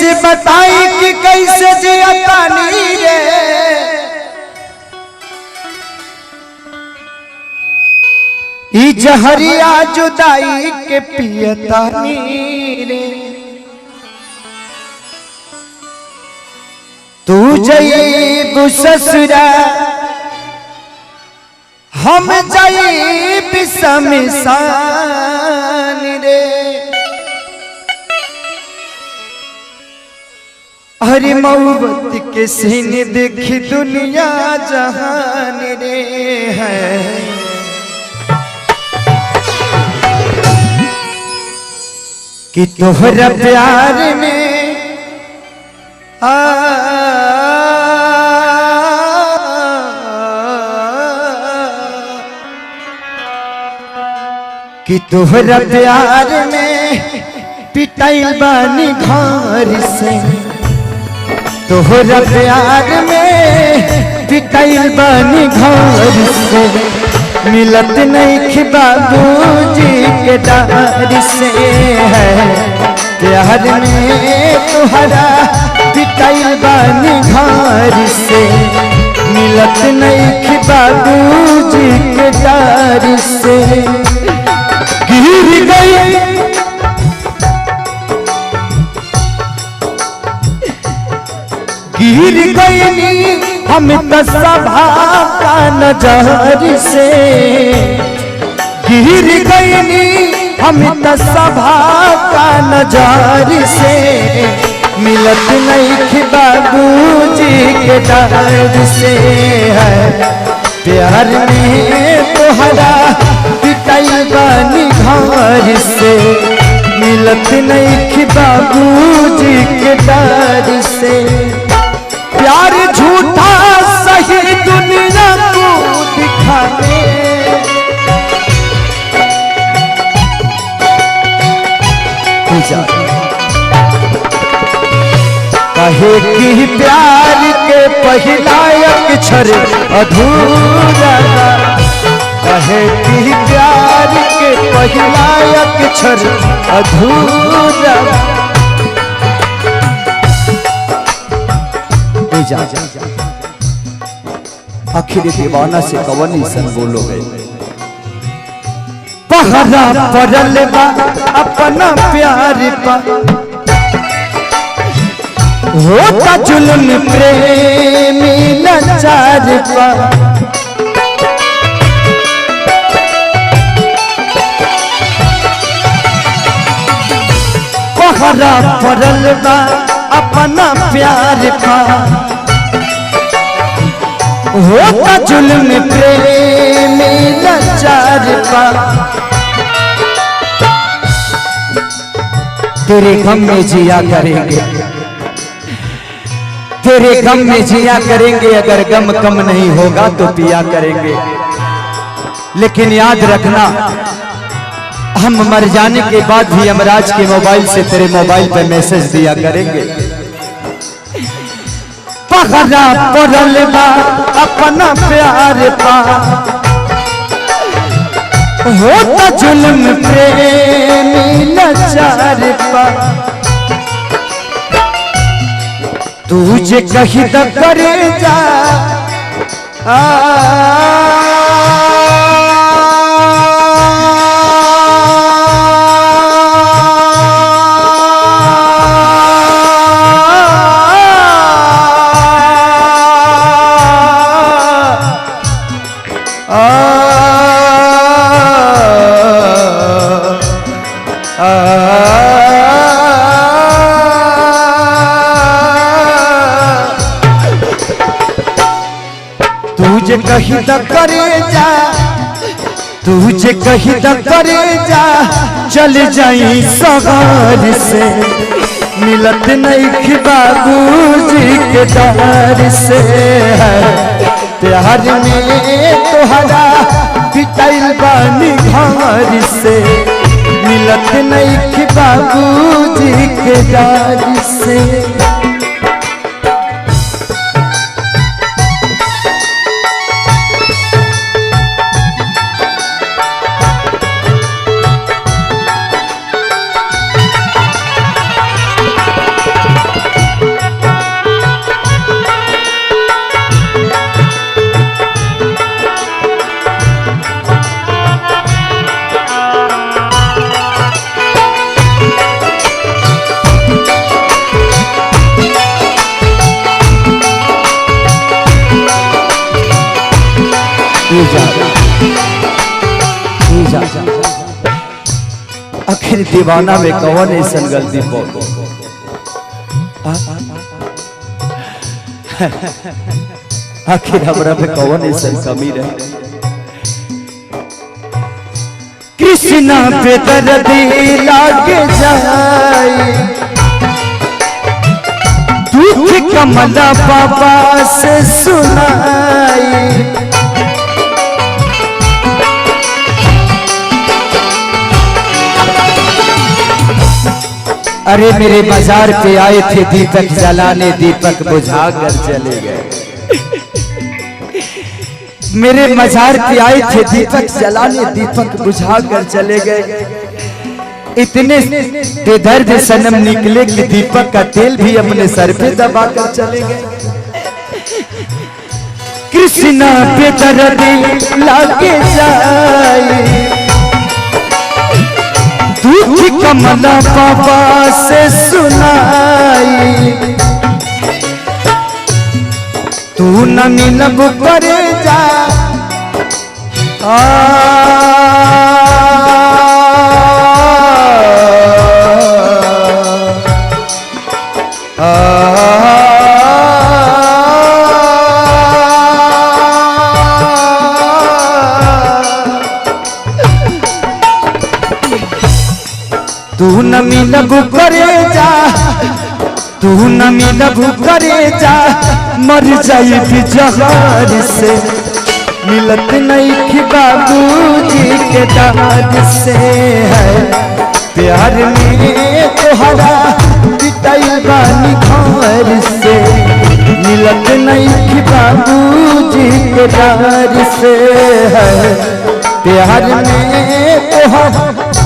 कैसे बताई कि कैसे जियतानी रे, ई जहरिया जुदाई के पियतानी रे। तू जईब ससुरा हम जईब शमशान रे। हरी मोहब्बत के सीने देखी दुनिया जहान रे है। कि तोहरा प्यार में कि तोहरा प्यार में पिटाइल बानी घर से, तोहरा प्यार में पिटाइल बानी घर से। मिलत नहीं कि बाबूजी के डार से है। प्यार में तोहरा पिटाइल बानी घर से। मिलत नहीं कि बाबूजी के डार से। गिर गई हम तो सभा का नजर से। गिर गई हम तो सभा का नजर से। मिलत नहीं कि बाबूजी के दर्द से है। प्यार में तोहरा पिटाइल बानी घर से। मिलत नहीं कि बाबूजी के दर्द से। प्यार झूठा सही दुनिया को दिखाने। कहे कि प्यार के पहला अक्षर अधूरा। कहे कि प्यार के पहला अक्षर अधूरा। आखिर दीवाना से कवनी सन बोलोगे। पहरा पड़ल बा अपना प्यार पा। होता जुल्म प्रेमी लाचार पा। पहरा पड़ल बा अपना प्यार पा। होता जुल्म प्रेमी लाचार पा। तेरे गम में जिया करेंगे, तेरे गम में जिया करेंगे। अगर गम कम नहीं होगा तो पिया करेंगे। लेकिन याद रखना, हम मर जाने के बाद भी यमराज के मोबाइल से तेरे मोबाइल पे मैसेज दिया करेंगे। पहरा पड़ल बा अपना प्यार पा। होता जुल्म प्रेमी लाचार पा। तुझे कहीं तो करे जा तुझे कहीं तो करे जा, तुझे कहीं तो करे जा। चल जाई सगार से। मिलत नहीं कि बाबूजी के दर से है। प्यार में तोहरा पिटाइल बानी घर से। मिलत नहीं कि बाबूजी के दर से। आखिर दीवाना में कौन ऐसा गलती बोल आखिर हमरा में कौन ऐसा कमी रहे। कृष्णा पे दर्दी लाग जाए दुख कमला बाबा से सुनाई। अरे मेरे बाजार पे आए थे दीपक जलाने, दीपक बुझा कर चले गए। मेरे मजार पे आए थे दीपक जलाने, दीपक बुझा कर चले गए। इतने बेदर्द सनम निकले कि दीपक का तेल भी अपने सर पे दबा कर चले गए। कृष्णा पे दर्द लागे जाए दुख कमला बाबा से सुनाई। तू न मिलब करे जा तू न मिलब करे जा, तू न मिलब करे जा, मर जाई भी जहार से। मिलत नहीं कि बाबूजी के दाद से है प्यार में तोहरा पिटाई बानी घर से। मिलत नहीं कि बाबूजी के दाद से है प्यार में तोहरा